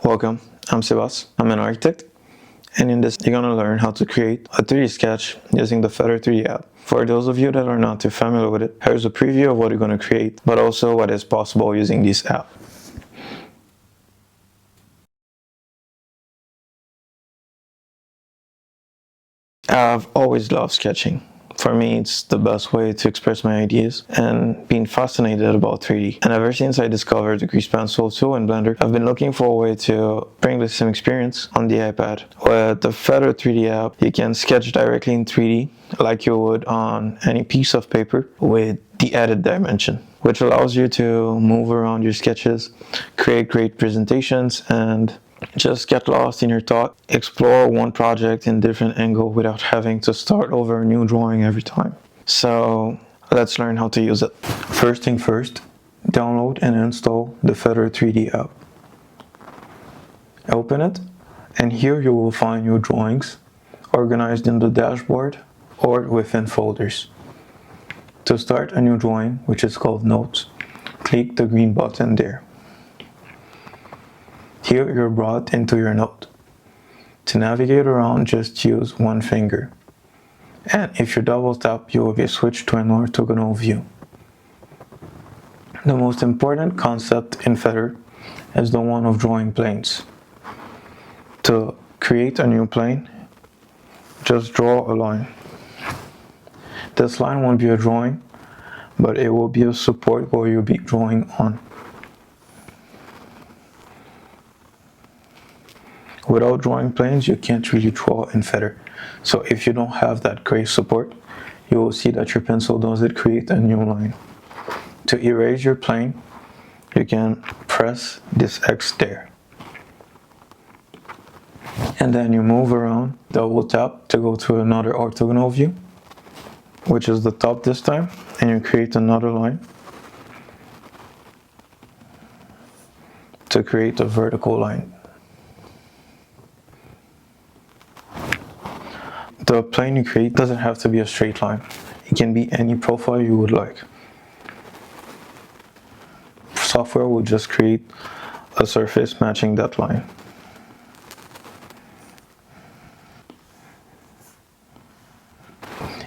Welcome, I'm Sebas. I'm an architect, and in this you're going to learn how to create a 3D sketch using the Feather 3D app. For those of you that are not too familiar with it, here's a preview of what you're going to create, but also what is possible using this app. I've always loved sketching. For me, it's the best way to express my ideas and being fascinated about 3D. And ever since I discovered the Grease Pencil tool in Blender, I've been looking for a way to bring the same experience on the iPad. With the Feather 3D app, you can sketch directly in 3D like you would on any piece of paper with the added dimension, which allows you to move around your sketches, create great presentations, and just get lost in your thought, explore one project in different angle without having to start over a new drawing every time. So let's learn how to use it. First thing first, download and install the Feather 3D app. Open it, and here you will find your drawings organized in the dashboard or within folders. To start a new drawing, which is called Notes, click the green button there. Here you're brought into your note. To navigate around, just use one finger. And if you double tap, you will be switched to an orthogonal view. The most important concept in Feather is the one of drawing planes. To create a new plane, just draw a line. This line won't be a drawing, but it will be a support where you'll be drawing on. Without drawing planes, you can't really draw in Feather. So if you don't have that great support, you will see that your pencil doesn't create a new line. To erase your plane, you can press this X there. And then you move around, double tap to go to another orthogonal view, which is the top this time, and you create another line to create a vertical line. The plane you create doesn't have to be a straight line. It can be any profile you would like. Software will just create a surface matching that line.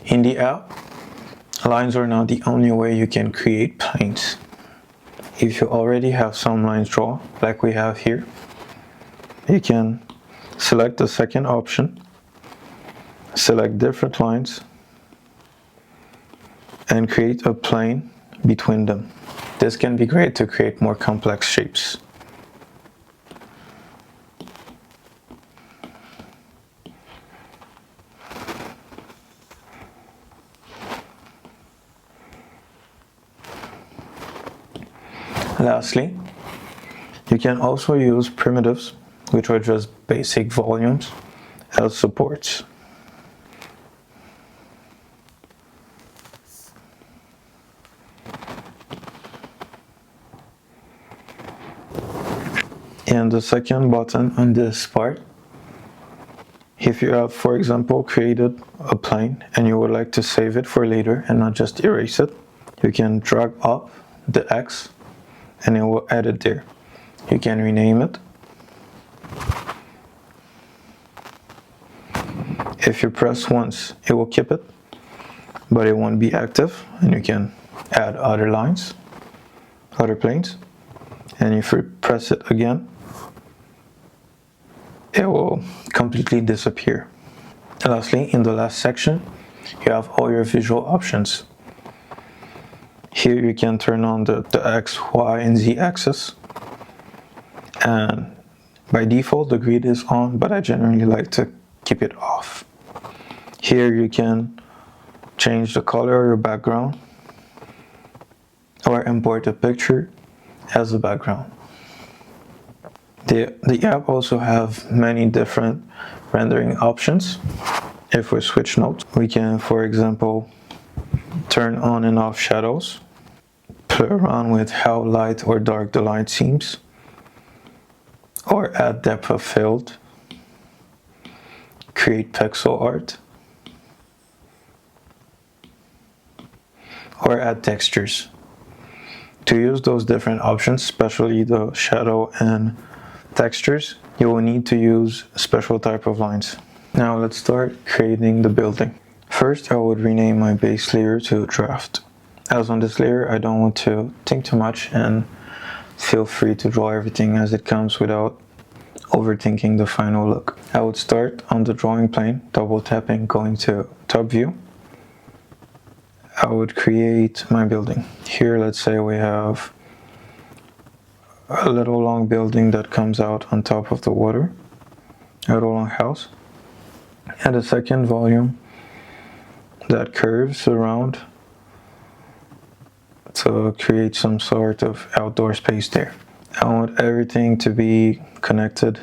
In the app, lines are not the only way you can create planes. If you already have some lines drawn, like we have here, you can select the second option, select different lines, and create a plane between them. This can be great to create more complex shapes. Lastly, you can also use primitives, which are just basic volumes, as supports. And the second button on this part, if you have, for example, created a plane and you would like to save it for later and not just erase it, you can drag up the X and it will add it there. You can rename it. If you press once, it will keep it, but it won't be active, and you can add other lines, other planes. And if you press it again, it will completely disappear. And lastly, in the last section, you have all your visual options. Here you can turn on the X, Y, and Z axis. And by default, the grid is on, but I generally like to keep it off. Here you can change the color of your background or import a picture as a background. The app also have many different rendering options. If we switch nodes, we can, for example, turn on and off shadows, play around with how light or dark the light seems, or add depth of field, create pixel art, or add textures. To use those different options, especially the shadow and textures, you will need to use a special type of lines. Now let's start creating the building. First, I would rename my base layer to draft. As on this layer, I don't want to think too much and feel free to draw everything as it comes without overthinking the final look. I would start on the drawing plane, double tapping, going to top view. I would create my building. Here, let's say we have a little long building that comes out on top of the water, a little long house, and a second volume that curves around to create some sort of outdoor space there. I want everything to be connected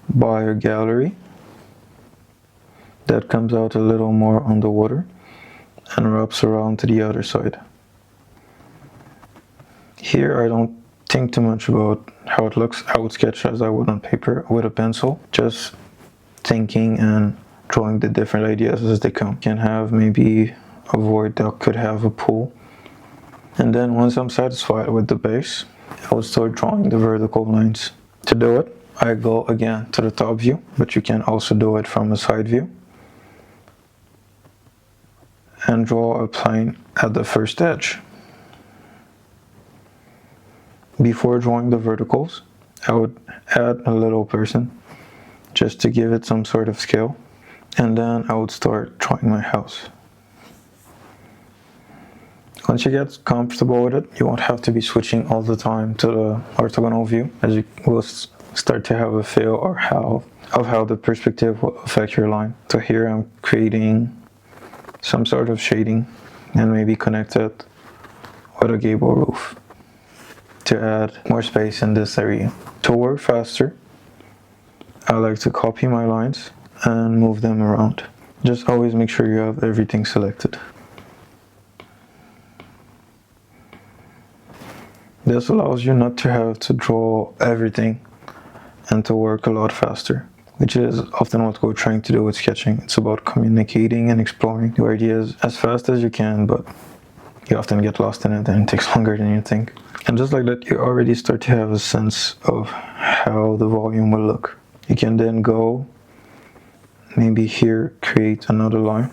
by a gallery that comes out a little more on the water and wraps around to the other side. Here I don't think too much about how it looks. I would sketch as I would on paper with a pencil, just thinking and drawing the different ideas as they come. Can have maybe a void that could have a pool. And then once I'm satisfied with the base, I would start drawing the vertical lines. To do it, I go again to the top view, but you can also do it from a side view. And draw a plane at the first edge. Before drawing the verticals, I would add a little person just to give it some sort of scale. And then I would start drawing my house. Once you get comfortable with it, you won't have to be switching all the time to the orthogonal view, as you will start to have a feel of how the perspective will affect your line. So here I'm creating some sort of shading and maybe connect it with a gable roof to add more space in this area. To work faster, I like to copy my lines and move them around. Just always make sure you have everything selected. This allows you not to have to draw everything and to work a lot faster, which is often what we're trying to do with sketching. It's about communicating and exploring your ideas as fast as you can, but you often get lost in it and it takes longer than you think. And just like that, you already start to have a sense of how the volume will look. You can then go, maybe here, create another line,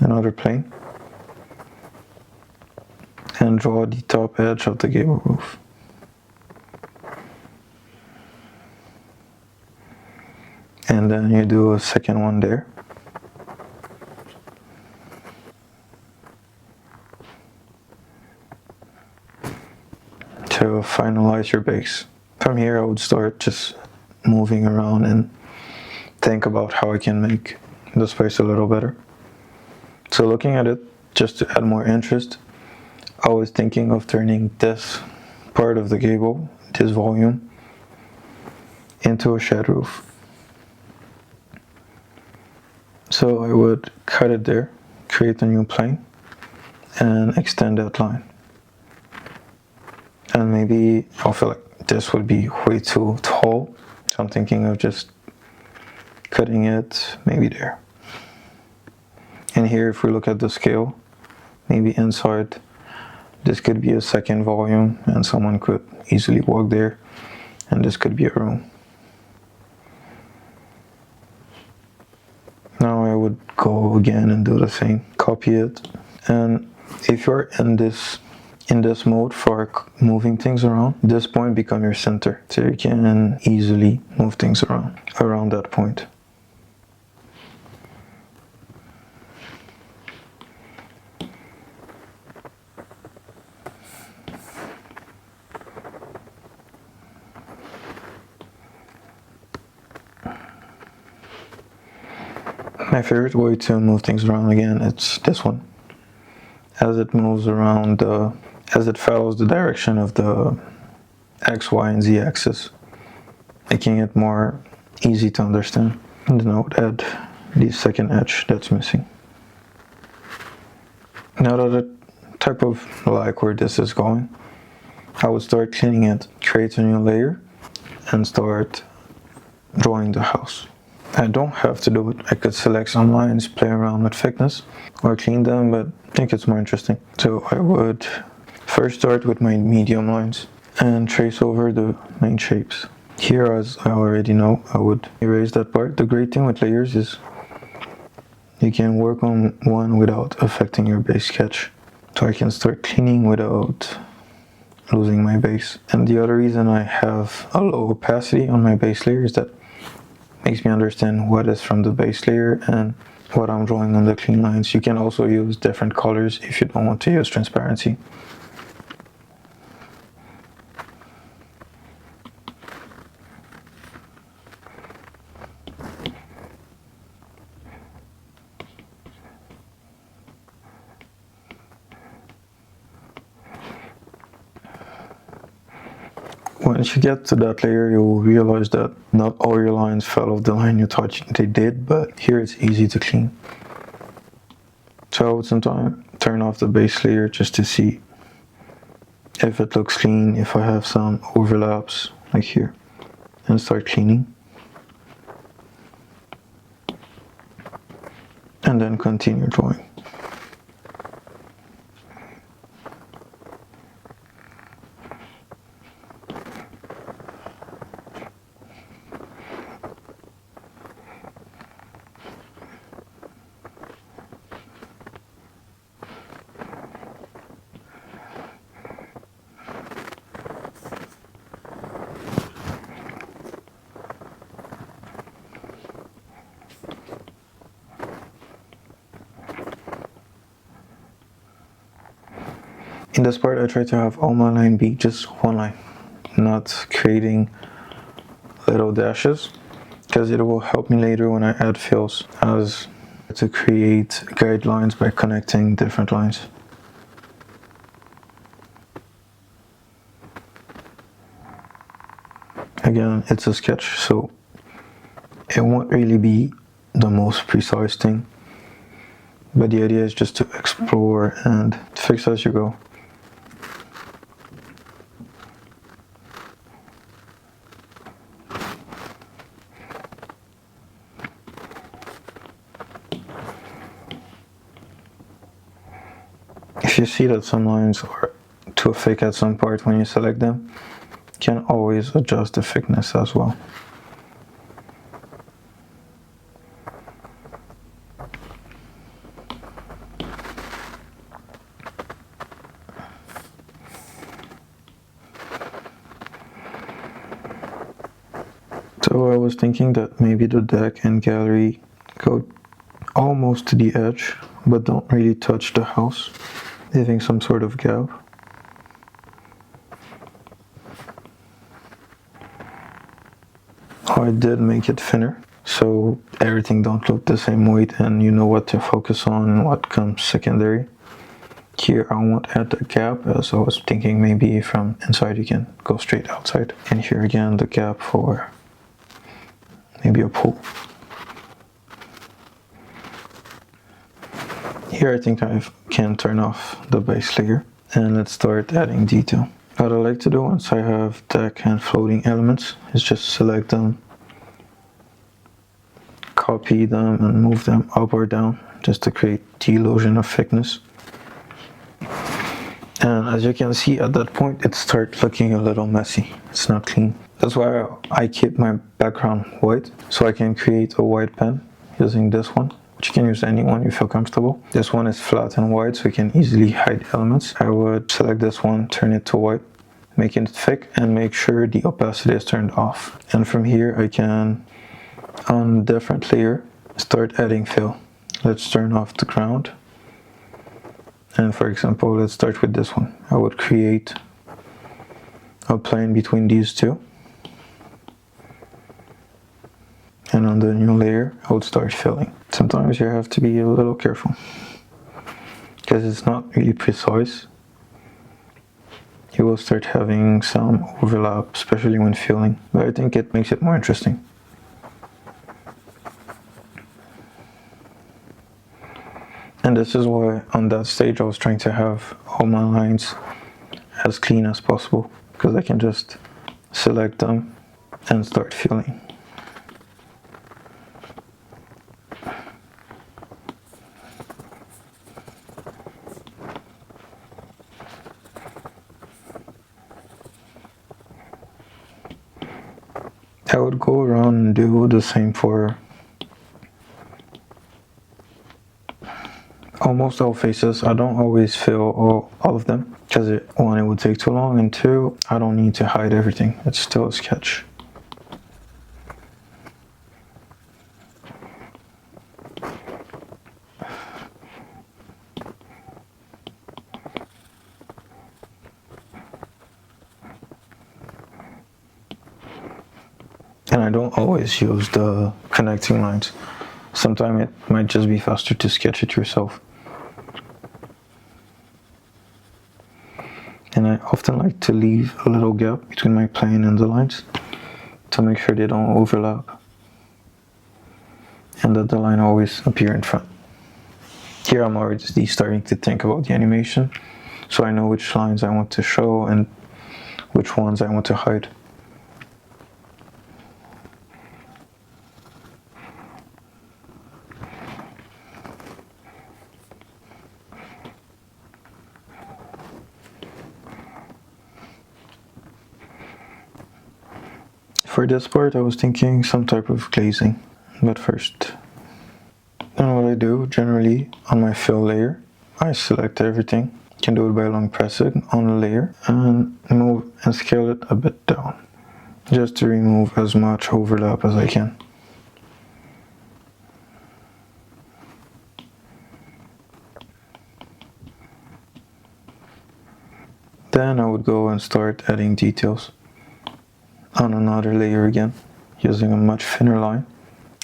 another plane, and draw the top edge of the gable roof. And then you do a second one there. To finalize your base. From here I would start just moving around and think about how I can make the space a little better. So looking at it, just to add more interest, I was thinking of turning this part of the gable, this volume, into a shed roof. So I would cut it there, create a new plane, and extend that line. And maybe I feel like this would be way too tall, so I'm thinking of just cutting it maybe there. And here, if we look at the scale, maybe inside, this could be a second volume and someone could easily walk there, and this could be a room. Now I would go again and do the same, copy it. And if you're in this mode for moving things around, this point becomes your center, so you can easily move things around that point. My favorite way to move things around again, it's this one. As it moves around, as it follows the direction of the X, Y, and Z axis, making it more easy to understand. And then I would add the second edge that's missing. Now that I type of like where this is going, I would start cleaning it, create a new layer, and start drawing the house. I don't have to do it. I could select some lines, play around with thickness, or clean them, but I think it's more interesting. So I would first start with my medium lines, and trace over the main shapes. Here, as I already know, I would erase that part. The great thing with layers is you can work on one without affecting your base sketch. So I can start cleaning without losing my base. And the other reason I have a low opacity on my base layer is that makes me understand what is from the base layer and what I'm drawing on the clean lines. You can also use different colors if you don't want to use transparency. Once you get to that layer, you'll realize that not all your lines fell off the line you thought they did, but here it's easy to clean. So I would sometimes turn off the base layer just to see if it looks clean, if I have some overlaps, like here, and start cleaning. And then continue drawing. In this part, I try to have all my line be just one line, not creating little dashes, because it will help me later when I add fills as to create guidelines by connecting different lines. Again, it's a sketch, so it won't really be the most precise thing, but the idea is just to explore and fix as you go. If you see that some lines are too thick at some part when you select them, you can always adjust the thickness as well. So I was thinking that maybe the deck and gallery go almost to the edge, but don't really touch the house, leaving some sort of gap. I did make it thinner, so everything don't look the same weight and you know what to focus on and what comes secondary. Here I won't add the gap, as I was thinking maybe from inside you can go straight outside. And here again the gap for maybe a pool. Here I think I can turn off the base layer and let's start adding detail. What I like to do once I have deck and floating elements is just select them, copy them and move them up or down just to create the illusion of thickness. And as you can see at that point it starts looking a little messy, it's not clean. That's why I keep my background white, so I can create a white pen using this one. But you can use any one you feel comfortable. This one is flat and white, so you can easily hide elements. I would select this one, turn it to white, make it thick, and make sure the opacity is turned off. And from here I can, on a different layer, start adding fill. Let's turn off the ground. And for example, let's start with this one. I would create a plane between these two. And on the new layer, I would start filling. Sometimes you have to be a little careful because it's not really precise. You will start having some overlap, especially when filling, but I think it makes it more interesting. And this is why on that stage I was trying to have all my lines as clean as possible, because I can just select them and start filling. I would go around and do the same for almost all faces. I don't always fill all of them because one, it would take too long, and two, I don't need to hide everything. It's still a sketch. And I don't always use the connecting lines. Sometimes it might just be faster to sketch it yourself. And I often like to leave a little gap between my plane and the lines to make sure they don't overlap and that the line always appear in front. Here I'm already starting to think about the animation, so I know which lines I want to show and which ones I want to hide. For this part, I was thinking some type of glazing, but first. Then what I do, generally, on my fill layer, I select everything. You can do it by long pressing on the layer and move and scale it a bit down, just to remove as much overlap as I can. Then I would go and start adding details on another layer again, using a much thinner line.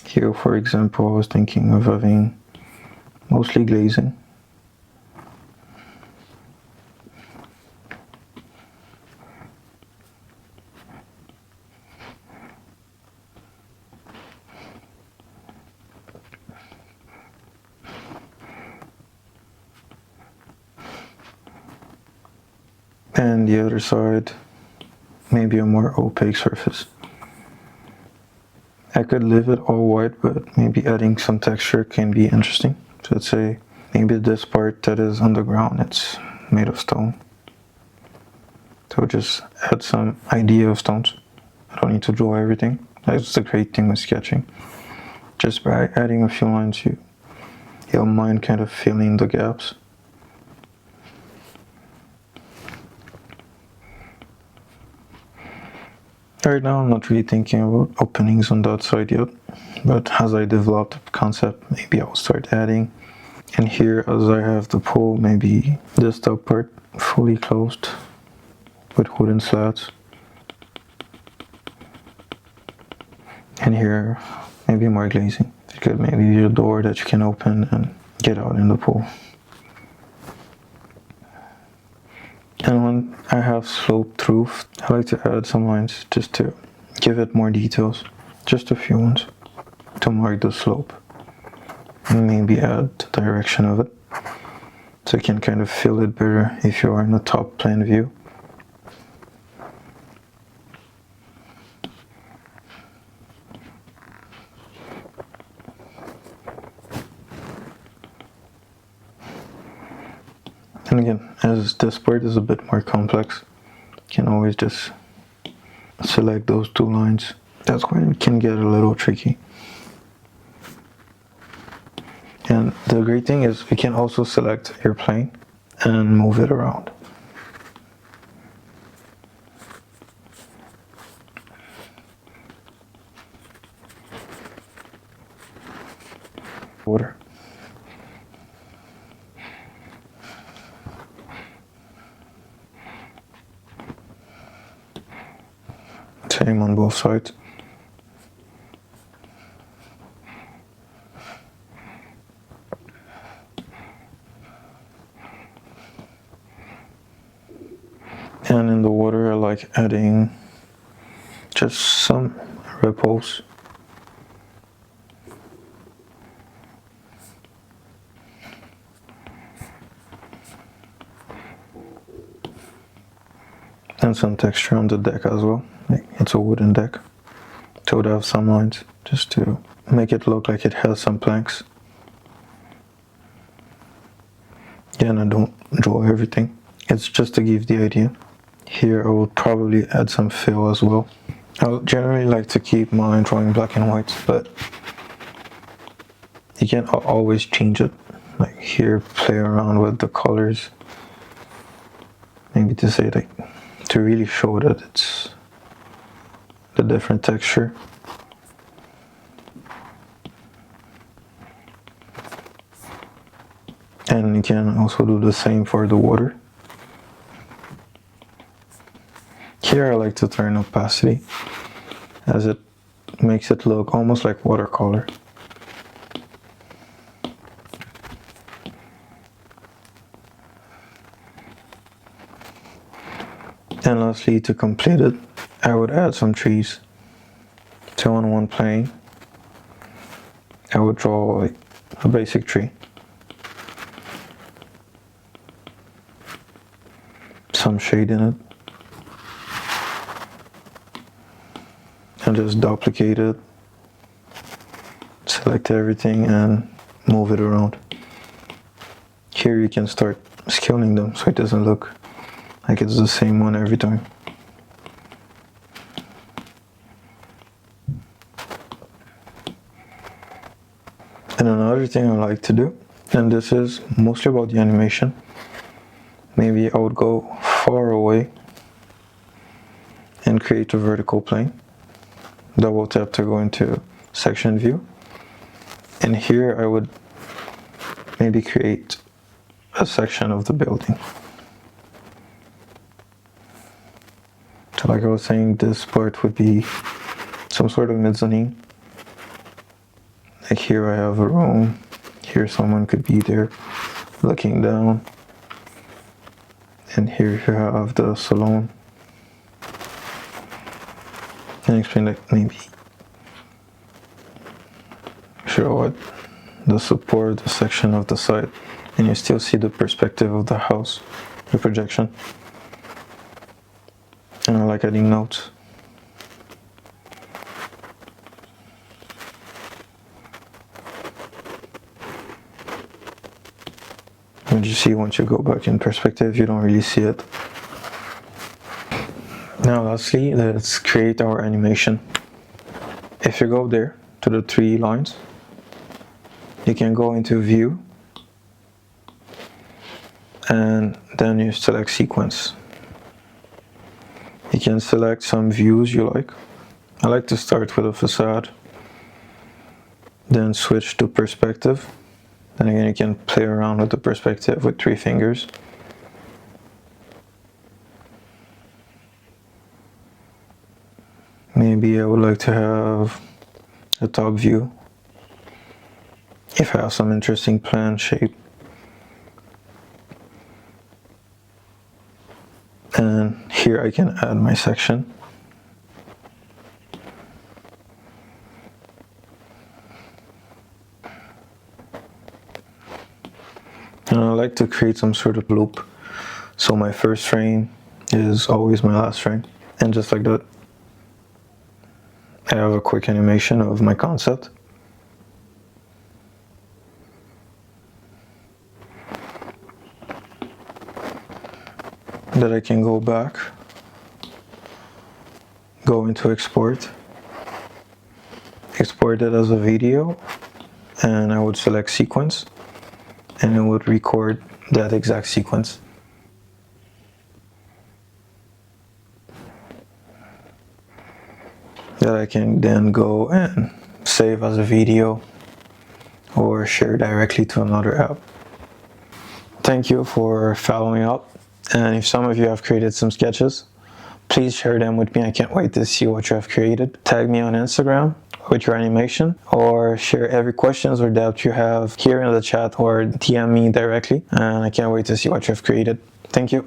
Here, for example, I was thinking of having mostly glazing. And the other side, maybe a more opaque surface. I could leave it all white, but maybe adding some texture can be interesting. So let's say maybe this part that is on the ground, it's made of stone. So just add some idea of stones. I don't need to draw everything. That's the great thing with sketching. Just by adding a few lines, you'll mind kind of filling the gaps. Right now I'm not really thinking about openings on that side yet, but as I develop the concept, maybe I'll start adding. And here, as I have the pool, maybe this top part fully closed with wooden slats. And here, maybe more glazing. It could maybe be a door that you can open and get out in the pool. And when I have sloped roof, I like to add some lines just to give it more details. Just a few ones to mark the slope. And maybe add the direction of it, so you can kind of feel it better if you are in the top plan view. And again, as this part is a bit more complex, you can always just select those two lines. That's where it can get a little tricky. And the great thing is you can also select your plane and move it around. Water. Same on both sides. And in the water, I like adding just some ripples. And some texture on the deck as well. It's a wooden deck. So it would have some lines just to make it look like it has some planks. Again, I don't draw everything. It's just to give the idea. Here I will probably add some fill as well. I generally like to keep my drawing black and white, but you can't always change it. Like here, play around with the colors. Maybe to say like, to really show that it's the different texture. And you can also do the same for the water. Here I like to turn opacity, as it makes it look almost like watercolor. And lastly, to complete it, I would add some trees. So on one plane, I would draw like a basic tree. Some shade in it. And just duplicate it. Select everything and move it around. Here you can start scaling them so it doesn't look like it's the same one every time. And another thing I like to do, and this is mostly about the animation, maybe I would go far away and create a vertical plane. Double tap to go into section view. And here I would maybe create a section of the building. So like I was saying, this part would be some sort of mezzanine. Like here I have a room. Here someone could be there looking down. And here you have the salon. And explain like maybe show what the support, the section of the side, and you still see the perspective of the house, the projection. And I like adding notes. And you see, once you go back in perspective, you don't really see it. Now lastly, let's create our animation. If you go there to the 3 lines, you can go into view and then you select sequence. You can select some views you like. I like to start with a facade, then switch to perspective. And again, you can play around with the perspective with 3 fingers. Maybe I would like to have a top view. If I have some interesting plan shape. And here I can add my section. And I like to create some sort of loop. So my first frame is always my last frame. And just like that, I have a quick animation of my concept. That I can go back, go into export, export it as a video, and I would select sequence, and it would record that exact sequence. That I can then go and save as a video or share directly to another app. Thank you for following up, and if some of you have created some sketches, please share them with me. I can't wait to see what you have created. Tag me on Instagram with your animation, or share every questions or doubt you have here in the chat, or DM me directly, and I can't wait to see what you have created. Thank you.